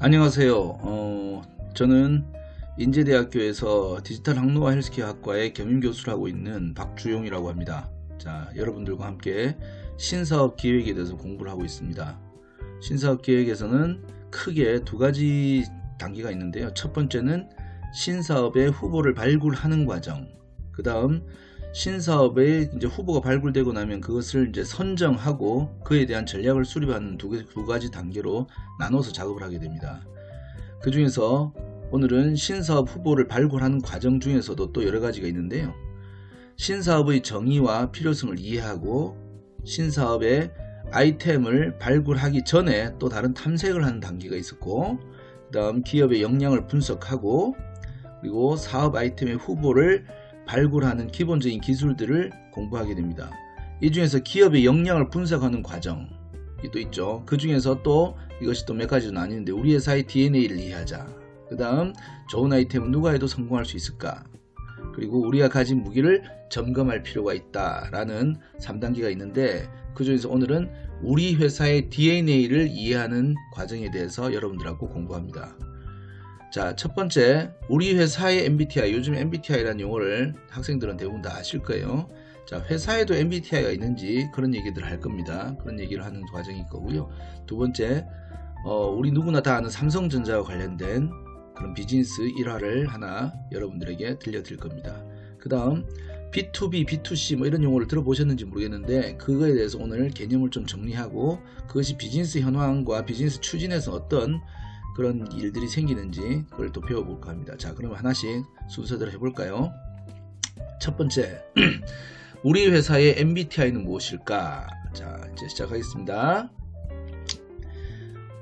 안녕하세요. 저는 인제대학교에서 디지털 항로화 헬스케어 학과의 겸임교수를 하고 있는 박주용이라고 합니다. 자, 여러분들과 함께 신사업 기획에 대해서 공부를 하고 있습니다. 신사업 기획에서는 크게 두 가지 단계가 있는데요. 첫 번째는 신사업의 후보를 발굴하는 과정. 그 다음 신사업의 이제 후보가 발굴되고 나면 그것을 이제 선정하고 그에 대한 전략을 수립하는 두 가지 단계로 나눠서 작업을 하게 됩니다. 그 중에서 오늘은 신사업 후보를 발굴하는 과정 중에서도 또 여러 가지가 있는데요. 신사업의 정의와 필요성을 이해하고 신사업의 아이템을 발굴하기 전에 또 다른 탐색을 하는 단계가 있었고, 그 다음 기업의 역량을 분석하고, 그리고 사업 아이템의 후보를 발굴하는 기본적인 기술들을 공부하게 됩니다. 이 중에서 기업의 역량을 분석하는 과정이 또 있죠. 그 중에서 또 이것이 또 몇 가지로 나뉘는데, 우리 회사의 DNA를 이해하자. 그 다음 좋은 아이템은 누가 해도 성공할 수 있을까? 그리고 우리가 가진 무기를 점검할 필요가 있다라는 3단계가 있는데, 그 중에서 오늘은 우리 회사의 DNA를 이해하는 과정에 대해서 여러분들하고 공부합니다. 자, 첫 번째, 우리 회사의 MBTI. 요즘 MBTI라는 용어를 학생들은 대부분 다 아실 거예요. 자, 회사에도 MBTI가 있는지 그런 얘기들을 할 겁니다. 그런 얘기를 하는 과정일 거고요. 두 번째, 우리 누구나 다 아는 삼성전자와 관련된 그런 비즈니스 일화를 하나 여러분들에게 들려드릴 겁니다. 그 다음 B2B, B2C 뭐 이런 용어를 들어보셨는지 모르겠는데, 그거에 대해서 오늘 개념을 좀 정리하고 그것이 비즈니스 현황과 비즈니스 추진에서 어떤 그런 일들이 생기는지 그걸 또 배워볼까 합니다. 자, 그럼 하나씩 순서대로 해볼까요? 첫 번째, 우리 회사의 MBTI는 무엇일까? 자, 이제 시작하겠습니다.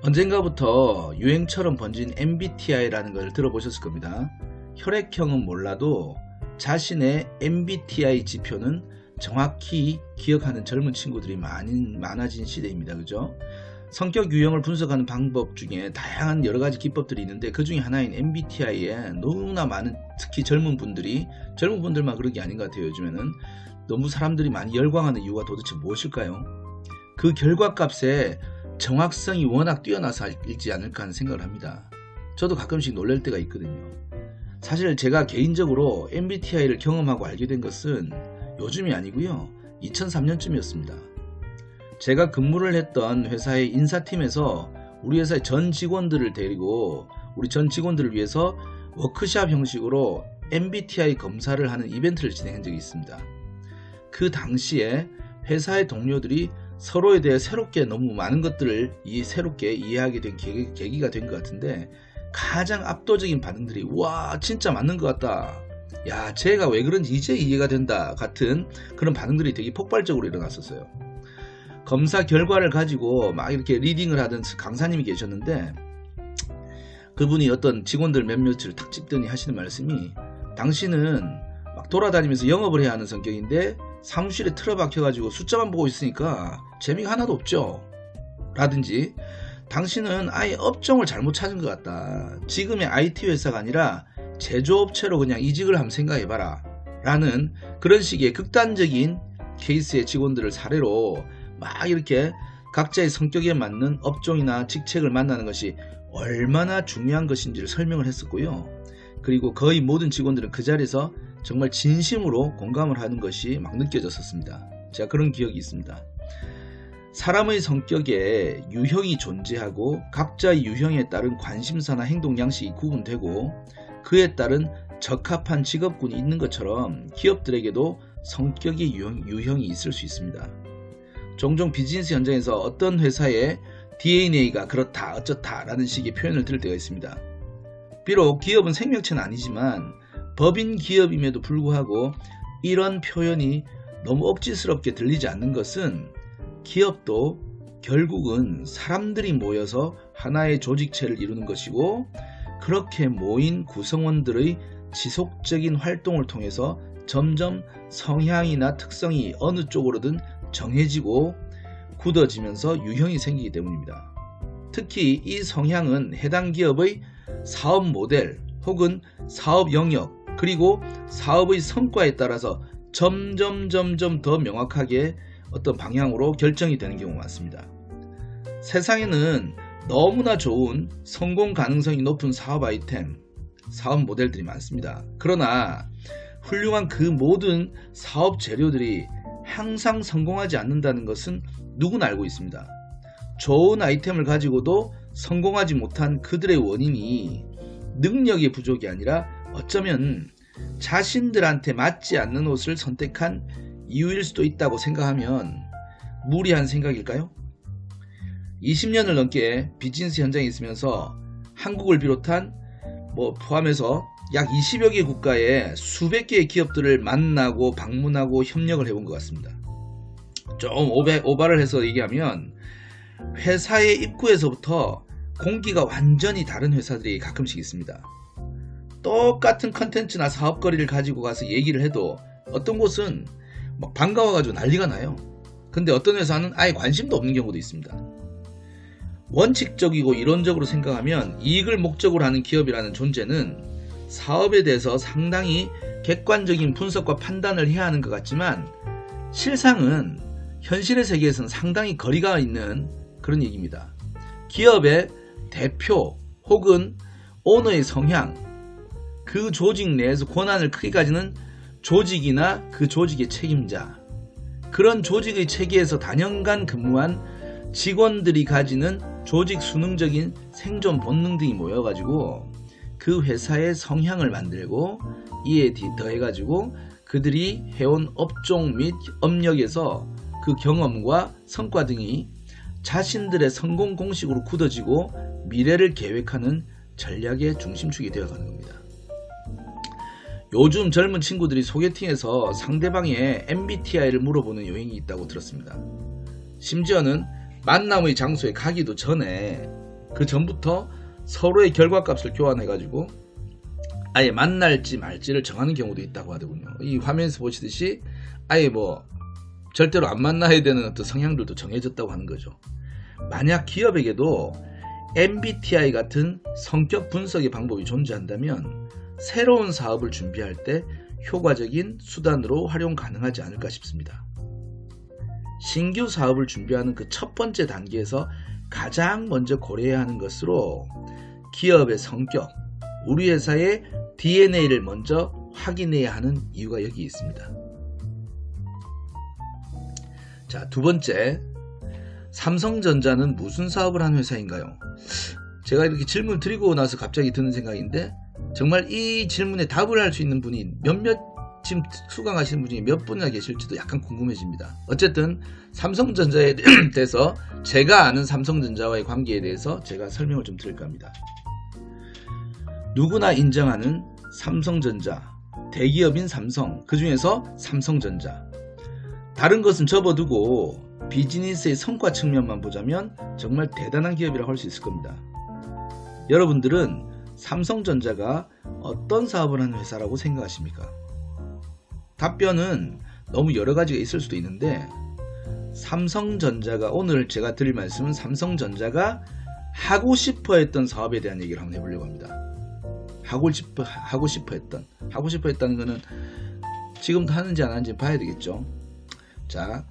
언젠가부터 유행처럼 번진 MBTI라는 걸 들어보셨을 겁니다. 혈액형은 몰라도 자신의 MBTI 지표는 정확히 기억하는 젊은 친구들이 많아진 시대입니다. 그죠? 성격 유형을 분석하는 방법 중에 다양한 여러 가지 기법들이 있는데, 그 중에 하나인 MBTI에 너무나 많은, 특히 젊은 분들만 그런 게 아닌 것 같아요. 요즘에는 너무 사람들이 많이 열광하는 이유가 도대체 무엇일까요? 그 결과값에 정확성이 워낙 뛰어나서 일지 않을까 하는 생각을 합니다. 저도 가끔씩 놀랄 때가 있거든요. 사실 제가 개인적으로 MBTI를 경험하고 알게 된 것은 요즘이 아니고요, 2003년쯤이었습니다. 제가 근무를 했던 회사의 인사팀에서 우리 회사의 전 직원들을 데리고 우리 전 직원들을 위해서 워크샵 형식으로 MBTI 검사를 하는 이벤트를 진행한 적이 있습니다. 그 당시에 회사의 동료들이 서로에 대해 새롭게 너무 많은 것들을 새롭게 이해하게 된 계기가 된 것 같은데, 가장 압도적인 반응들이 와 진짜 맞는 것 같다, 야 쟤가 왜 그런지 이제 이해가 된다 같은 그런 반응들이 되게 폭발적으로 일어났었어요. 검사 결과를 가지고 막 이렇게 리딩을 하던 강사님이 계셨는데, 그분이 어떤 직원들 몇몇을 탁 집더니 하시는 말씀이, 당신은 막 돌아다니면서 영업을 해야 하는 성격인데 사무실에 틀어박혀가지고 숫자만 보고 있으니까 재미가 하나도 없죠. 라든지, 당신은 아예 업종을 잘못 찾은 것 같다. 지금의 IT 회사가 아니라 제조업체로 그냥 이직을 한번 생각해봐라. 라는 그런 식의 극단적인 케이스의 직원들을 사례로 막 이렇게 각자의 성격에 맞는 업종이나 직책을 만나는 것이 얼마나 중요한 것인지를 설명을 했었고요. 그리고 거의 모든 직원들은 그 자리에서 정말 진심으로 공감을 하는 것이 막 느껴졌었습니다. 제가 그런 기억이 있습니다. 사람의 성격에 유형이 존재하고 각자의 유형에 따른 관심사나 행동 양식이 구분되고 그에 따른 적합한 직업군이 있는 것처럼 기업들에게도 성격의 유형이 있을 수 있습니다. 종종 비즈니스 현장에서 어떤 회사의 DNA가 그렇다 어쩌다 라는 식의 표현을 들을 때가 있습니다. 비록 기업은 생명체는 아니지만 법인 기업임에도 불구하고 이런 표현이 너무 억지스럽게 들리지 않는 것은, 기업도 결국은 사람들이 모여서 하나의 조직체를 이루는 것이고, 그렇게 모인 구성원들의 지속적인 활동을 통해서 점점 성향이나 특성이 어느 쪽으로든 정해지고 굳어지면서 유형이 생기기 때문입니다. 특히 이 성향은 해당 기업의 사업 모델 혹은 사업 영역 그리고 사업의 성과에 따라서 점점 더 명확하게 어떤 방향으로 결정이 되는 경우가 많습니다. 세상에는 너무나 좋은 성공 가능성이 높은 사업 아이템, 사업 모델들이 많습니다. 그러나 훌륭한 그 모든 사업 재료들이 항상 성공하지 않는다는 것은 누구나 알고 있습니다. 좋은 아이템을 가지고도 성공하지 못한 그들의 원인이 능력의 부족이 아니라 어쩌면 자신들한테 맞지 않는 옷을 선택한 이유일 수도 있다고 생각하면 무리한 생각일까요? 20년을 넘게 비즈니스 현장에 있으면서 한국을 비롯한 포함해서 약 20여 개 국가의 수백 개의 기업들을 만나고 방문하고 협력을 해본 것 같습니다. 좀 오바를 해서 얘기하면 회사의 입구에서부터 공기가 완전히 다른 회사들이 가끔씩 있습니다. 똑같은 컨텐츠나 사업거리를 가지고 가서 얘기를 해도 어떤 곳은 막 반가워가지고 난리가 나요. 근데 어떤 회사는 아예 관심도 없는 경우도 있습니다. 원칙적이고 이론적으로 생각하면 이익을 목적으로 하는 기업이라는 존재는 사업에 대해서 상당히 객관적인 분석과 판단을 해야 하는 것 같지만 실상은 현실의 세계에서는 상당히 거리가 있는 그런 얘기입니다. 기업의 대표 혹은 오너의 성향, 그 조직 내에서 권한을 크게 가지는 조직이나 그 조직의 책임자, 그런 조직의 체계에서 단연간 근무한 직원들이 가지는 조직 수능적인 생존 본능 등이 모여가지고 그 회사의 성향을 만들고 이에 더해가지고 그들이 해온 업종 및 업력에서 그 경험과 성과 등이 자신들의 성공 공식으로 굳어지고 미래를 계획하는 전략의 중심축이 되어가는 겁니다. 요즘 젊은 친구들이 소개팅에서 상대방의 MBTI를 물어보는 요행이 있다고 들었습니다. 심지어는 만남의 장소에 가기도 전에 그 전부터 서로의 결과값을 교환해가지고 아예 만날지 말지를 정하는 경우도 있다고 하더군요. 이 화면에서 보시듯이 아예 절대로 안 만나야 되는 어떤 성향들도 정해졌다고 하는 거죠. 만약 기업에게도 MBTI 같은 성격 분석의 방법이 존재한다면 새로운 사업을 준비할 때 효과적인 수단으로 활용 가능하지 않을까 싶습니다. 신규 사업을 준비하는 그 첫 번째 단계에서 가장 먼저 고려해야 하는 것으로 기업의 성격, 우리 회사의 DNA를 먼저 확인해야 하는 이유가 여기 있습니다. 자, 두 번째, 삼성전자는 무슨 사업을 하는 회사인가요? 제가 이렇게 질문을 드리고 나서 갑자기 드는 생각인데 정말 이 질문에 답을 할 수 있는 분이 지금 수강하시는 분이 몇 분이나 계실지도 약간 궁금해집니다. 어쨌든 삼성전자에 대해서 제가 아는 삼성전자와의 관계에 대해서 제가 설명을 좀 드릴까 합니다. 누구나 인정하는 삼성전자, 대기업인 삼성, 그 중에서 삼성전자. 다른 것은 접어두고 비즈니스의 성과 측면만 보자면 정말 대단한 기업이라고 할 수 있을 겁니다. 여러분들은 삼성전자가 어떤 사업을 하는 회사라고 생각하십니까? 답변은 너무 여러 가지가 있을 수도 있는데 삼성전자가, 오늘 제가 드릴 말씀은 삼성전자가 하고 싶어 했던 사업에 대한 얘기를 한번 해보려고 합니다. 하고 싶어 했다는 거는 지금도 하는지 안 하는지 봐야 되겠죠. 자,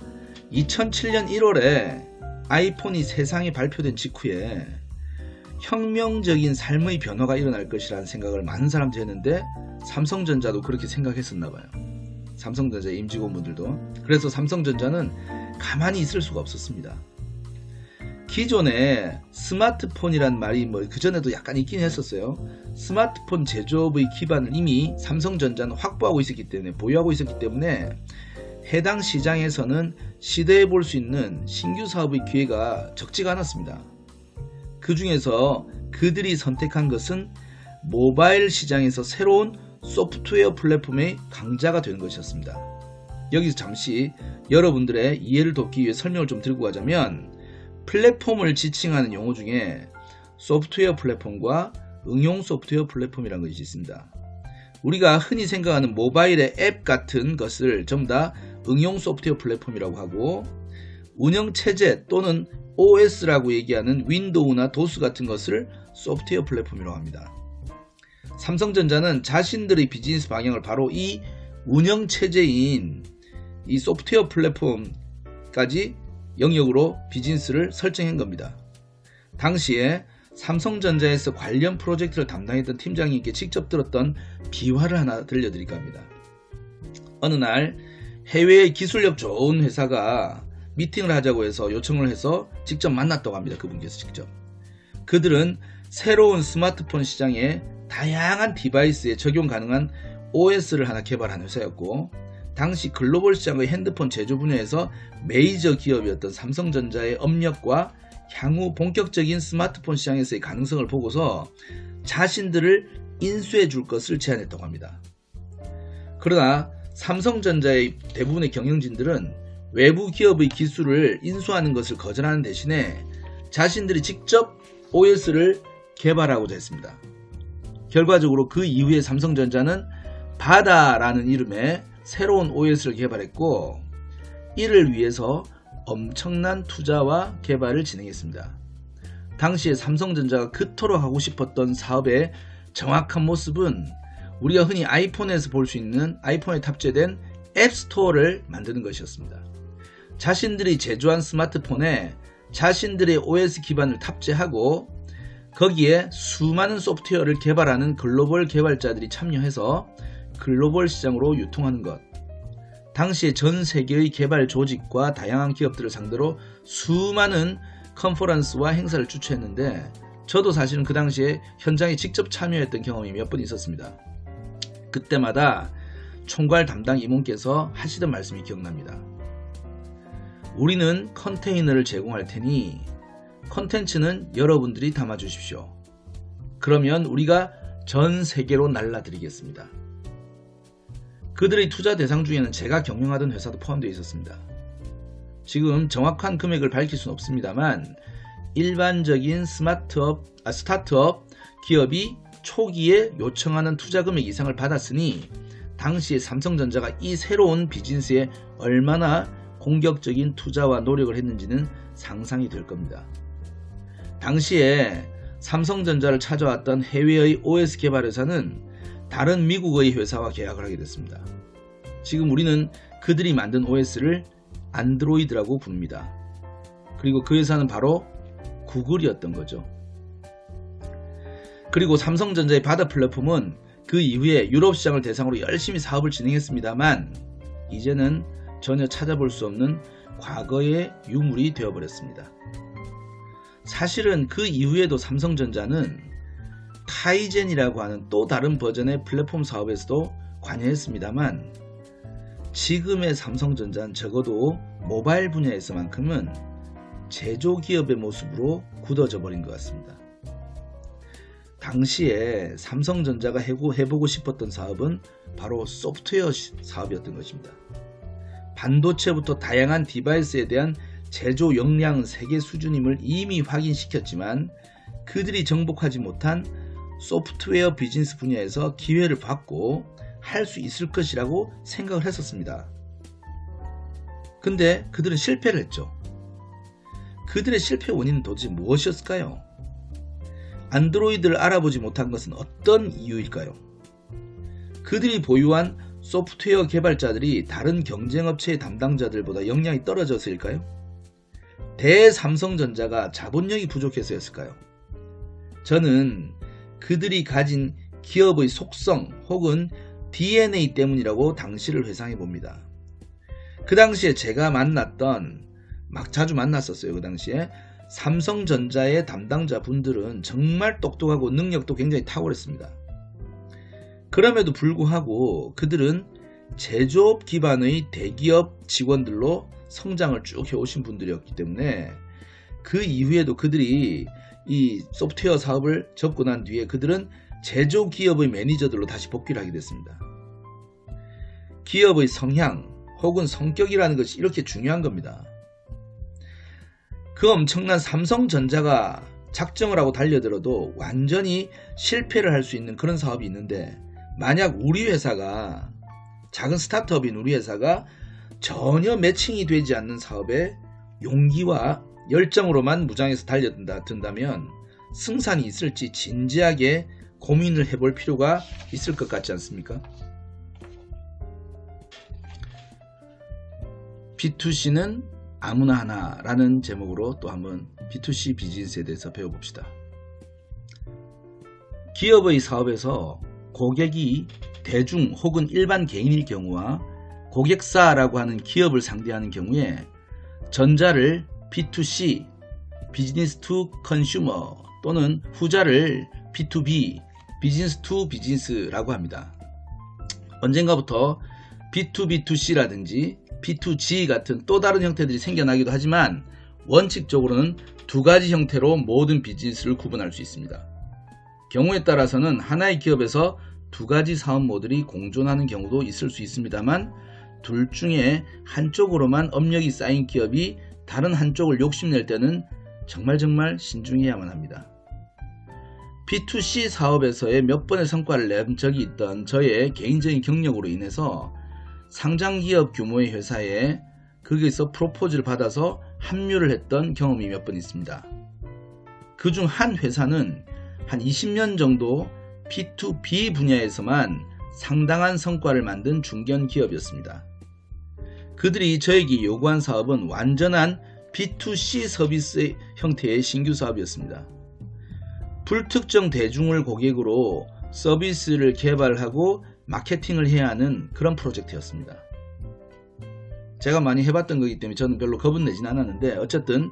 2007년 1월에 아이폰이 세상에 발표된 직후에 혁명적인 삶의 변화가 일어날 것이라는 생각을 많은 사람들이 했는데 삼성전자도 그렇게 생각했었나 봐요. 삼성전자 임직원분들도. 그래서 삼성전자는 가만히 있을 수가 없었습니다. 기존에 스마트폰이란 말이 그전에도 약간 있긴 했었어요. 스마트폰 제조업의 기반을 이미 삼성전자는 확보하고 있었기 때문에, 보유하고 있었기 때문에 해당 시장에서는 시도해 볼 수 있는 신규 사업의 기회가 적지가 않았습니다. 그 중에서 그들이 선택한 것은 모바일 시장에서 새로운 소프트웨어 플랫폼의 강자가 되는 것이었습니다. 여기서 잠시 여러분들의 이해를 돕기 위해 설명을 좀 들고 가자면, 플랫폼을 지칭하는 용어 중에 소프트웨어 플랫폼과 응용 소프트웨어 플랫폼이라는 것이 있습니다. 우리가 흔히 생각하는 모바일의 앱 같은 것을 전부 다 응용 소프트웨어 플랫폼이라고 하고, 운영체제 또는 OS라고 얘기하는 윈도우나 도스 같은 것을 소프트웨어 플랫폼이라고 합니다. 삼성전자는 자신들의 비즈니스 방향을 바로 이 운영체제인 이 소프트웨어 플랫폼까지 영역으로 비즈니스를 설정한 겁니다. 당시에 삼성전자에서 관련 프로젝트를 담당했던 팀장님께 직접 들었던 비화를 하나 들려드릴까 합니다. 어느 날 해외의 기술력 좋은 회사가 미팅을 하자고 해서 요청을 해서 직접 만났다고 합니다. 그분께서 직접. 그들은 새로운 스마트폰 시장에 다양한 디바이스에 적용 가능한 OS를 하나 개발한 회사였고, 당시 글로벌 시장의 핸드폰 제조 분야에서 메이저 기업이었던 삼성전자의 업력과 향후 본격적인 스마트폰 시장에서의 가능성을 보고서 자신들을 인수해 줄 것을 제안했다고 합니다. 그러나 삼성전자의 대부분의 경영진들은 외부 기업의 기술을 인수하는 것을 거절하는 대신에 자신들이 직접 OS를 개발하고자 했습니다. 결과적으로 그 이후에 삼성전자는 바다라는 이름의 새로운 OS를 개발했고, 이를 위해서 엄청난 투자와 개발을 진행했습니다. 당시에 삼성전자가 그토록 하고 싶었던 사업의 정확한 모습은 우리가 흔히 아이폰에서 볼 수 있는 아이폰에 탑재된 앱스토어를 만드는 것이었습니다. 자신들이 제조한 스마트폰에 자신들의 OS 기반을 탑재하고 거기에 수많은 소프트웨어를 개발하는 글로벌 개발자들이 참여해서 글로벌 시장으로 유통하는 것. 당시에 전 세계의 개발 조직과 다양한 기업들을 상대로 수많은 컨퍼런스와 행사를 주최했는데, 저도 사실은 그 당시에 현장에 직접 참여했던 경험이 몇 번 있었습니다. 그때마다 총괄 담당 임원께서 하시던 말씀이 기억납니다. 우리는 컨테이너를 제공할 테니 컨텐츠는 여러분들이 담아주십시오. 그러면 우리가 전 세계로 날라드리겠습니다. 그들의 투자 대상 중에는 제가 경영하던 회사도 포함되어 있었습니다. 지금 정확한 금액을 밝힐 수는 없습니다만 일반적인 스타트업 기업이 초기에 요청하는 투자 금액 이상을 받았으니 당시에 삼성전자가 이 새로운 비즈니스에 얼마나 공격적인 투자와 노력을 했는지는 상상이 될 겁니다. 당시에 삼성전자를 찾아왔던 해외의 OS 개발 회사는 다른 미국의 회사와 계약을 하게 됐습니다. 지금 우리는 그들이 만든 OS를 안드로이드라고 부릅니다. 그리고 그 회사는 바로 구글이었던 거죠. 그리고 삼성전자의 바다 플랫폼은 그 이후에 유럽 시장을 대상으로 열심히 사업을 진행했습니다만 이제는 전혀 찾아볼 수 없는 과거의 유물이 되어버렸습니다. 사실은 그 이후에도 삼성전자는 카이젠이라고 하는 또 다른 버전의 플랫폼 사업에서도 관여했습니다만 지금의 삼성전자는 적어도 모바일 분야에서만큼은 제조기업의 모습으로 굳어져 버린 것 같습니다. 당시에 삼성전자가 해보고 싶었던 사업은 바로 소프트웨어 사업이었던 것입니다. 반도체부터 다양한 디바이스에 대한 제조 역량은 세계 수준임을 이미 확인시켰지만 그들이 정복하지 못한 소프트웨어 비즈니스 분야에서 기회를 받고 할 수 있을 것이라고 생각을 했었습니다. 근데 그들은 실패를 했죠. 그들의 실패 원인은 도대체 무엇이었을까요? 안드로이드를 알아보지 못한 것은 어떤 이유일까요? 그들이 보유한 소프트웨어 개발자들이 다른 경쟁업체의 담당자들보다 역량이 떨어져서일까요? 대삼성전자가 자본력이 부족해서였을까요? 저는 그들이 가진 기업의 속성 혹은 DNA 때문이라고 당시를 회상해 봅니다. 그 당시에 제가 자주 만났었어요. 그 당시에 삼성전자의 담당자 분들은 정말 똑똑하고 능력도 굉장히 탁월했습니다. 그럼에도 불구하고 그들은 제조업 기반의 대기업 직원들로 성장을 쭉 해오신 분들이었기 때문에 그 이후에도 그들이 이 소프트웨어 사업을 접근한 뒤에 그들은 제조기업의 매니저들로 다시 복귀를 하게 됐습니다. 기업의 성향 혹은 성격이라는 것이 이렇게 중요한 겁니다. 그 엄청난 삼성전자가 작정을 하고 달려들어도 완전히 실패를 할 수 있는 그런 사업이 있는데, 만약 우리 회사가, 작은 스타트업인 우리 회사가 전혀 매칭이 되지 않는 사업에 용기와 열정으로만 무장해서 달려든다면 승산이 있을지 진지하게 고민을 해볼 필요가 있을 것 같지 않습니까? B2C는 아무나 하나라는 제목으로 또 한번 B2C 비즈니스에 대해서 배워봅시다. 기업의 사업에서 고객이 대중 혹은 일반 개인일 경우와 고객사라고 하는 기업을 상대하는 경우에 전자를 B2C 비즈니스 투 컨슈머 또는 후자를 B2B 비즈니스 투 비즈니스라고 합니다. 언젠가부터 B2B2C라든지 B2G 같은 또 다른 형태들이 생겨나기도 하지만 원칙적으로는 두 가지 형태로 모든 비즈니스를 구분할 수 있습니다. 경우에 따라서는 하나의 기업에서 두 가지 사업 모델이 공존하는 경우도 있을 수 있습니다만 둘 중에 한쪽으로만 업력이 쌓인 기업이 다른 한쪽을 욕심낼 때는 정말 신중해야만 합니다. B2C 사업에서의 몇 번의 성과를 낸 적이 있던 저의 개인적인 경력으로 인해서 상장기업 규모의 회사에 거기서 프로포즈를 받아서 합류를 했던 경험이 몇 번 있습니다. 그중 한 회사는 한 20년 정도 B2B 분야에서만 상당한 성과를 만든 중견 기업이었습니다. 그들이 저에게 요구한 사업은 완전한 B2C 서비스 형태의 신규 사업이었습니다. 불특정 대중을 고객으로 서비스를 개발하고 마케팅을 해야 하는 그런 프로젝트였습니다. 제가 많이 해봤던 거기 때문에 저는 별로 겁은 내진 않았는데 어쨌든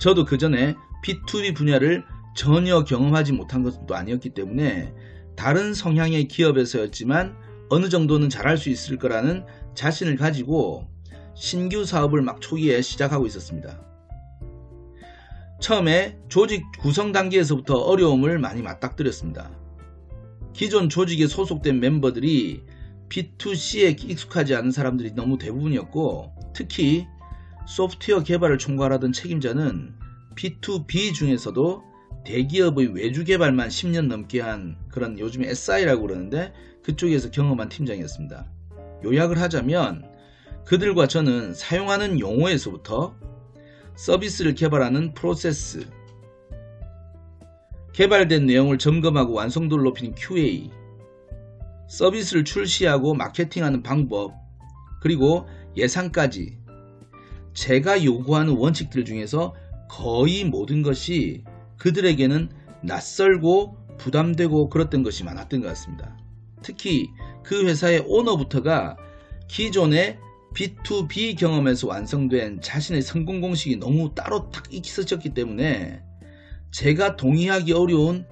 저도 그 전에 B2B 분야를 전혀 경험하지 못한 것도 아니었기 때문에 다른 성향의 기업에서였지만 어느 정도는 잘할 수 있을 거라는 자신을 가지고 신규 사업을 막 초기에 시작하고 있었습니다. 처음에 조직 구성 단계에서부터 어려움을 많이 맞닥뜨렸습니다. 기존 조직에 소속된 멤버들이 B2C에 익숙하지 않은 사람들이 너무 대부분이었고 특히 소프트웨어 개발을 총괄하던 책임자는 B2B 중에서도 대기업의 외주 개발만 10년 넘게 한 그런 요즘에 SI라고 그러는데 그쪽에서 경험한 팀장이었습니다. 요약을 하자면 그들과 저는 사용하는 용어에서부터 서비스를 개발하는 프로세스, 개발된 내용을 점검하고 완성도를 높이는 QA, 서비스를 출시하고 마케팅하는 방법, 그리고 예산까지 제가 요구하는 원칙들 중에서 거의 모든 것이 그들에게는 낯설고 부담되고 그랬던 것이 많았던 것 같습니다. 특히 그 회사의 오너부터가 기존의 B2B 경험에서 완성된 자신의 성공 공식이 너무 따로 딱 있었기 때문에 제가 동의하기 어려운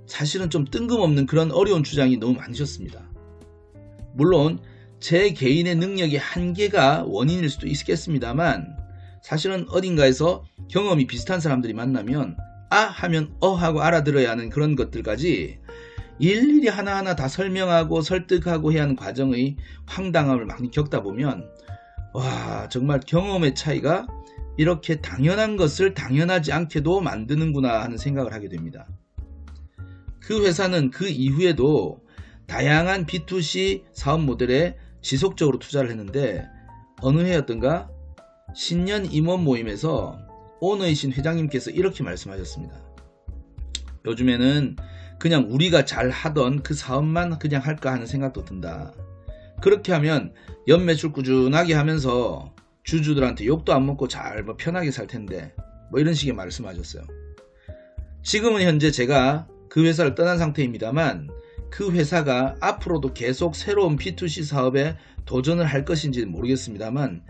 사실은 좀 뜬금없는 그런 어려운 주장이 너무 많으셨습니다. 물론 제 개인의 능력의 한계가 원인일 수도 있겠습니다만 사실은 어딘가에서 경험이 비슷한 사람들이 만나면 아 하면 하고 알아들어야 하는 그런 것들까지 일일이 하나하나 다 설명하고 설득하고 해야 하는 과정의 황당함을 많이 겪다 보면 와 정말 경험의 차이가 이렇게 당연한 것을 당연하지 않게도 만드는구나 하는 생각을 하게 됩니다. 그 회사는 그 이후에도 다양한 B2C 사업 모델에 지속적으로 투자를 했는데 어느 해였던가 신년 임원 모임에서 오너이신 회장님께서 이렇게 말씀하셨습니다. 요즘에는 그냥 우리가 잘 하던 그 사업만 그냥 할까 하는 생각도 든다. 그렇게 하면 연매출 꾸준하게 하면서 주주들한테 욕도 안 먹고 잘 편하게 살 텐데 이런 식의 말씀하셨어요. 지금은 현재 제가 그 회사를 떠난 상태입니다만 그 회사가 앞으로도 계속 새로운 B2C 사업에 도전을 할 것인지는 모르겠습니다만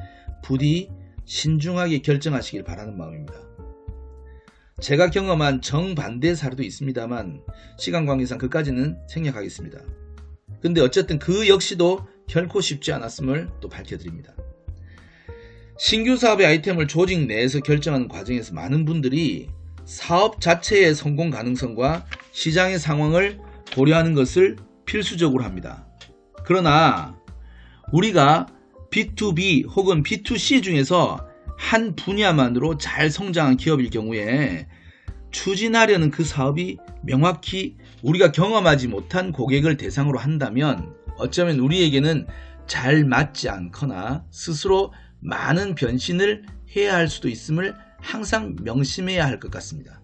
부디 신중하게 결정하시길 바라는 마음입니다. 제가 경험한 정반대의 사례도 있습니다만 시간 관계상 그까지는 생략하겠습니다. 근데 어쨌든 그 역시도 결코 쉽지 않았음을 또 밝혀드립니다. 신규 사업의 아이템을 조직 내에서 결정하는 과정에서 많은 분들이 사업 자체의 성공 가능성과 시장의 상황을 고려하는 것을 필수적으로 합니다. 그러나 우리가 B2B 혹은 B2C 중에서 한 분야만으로 잘 성장한 기업일 경우에 추진하려는 그 사업이 명확히 우리가 경험하지 못한 고객을 대상으로 한다면 어쩌면 우리에게는 잘 맞지 않거나 스스로 많은 변신을 해야 할 수도 있음을 항상 명심해야 할 것 같습니다.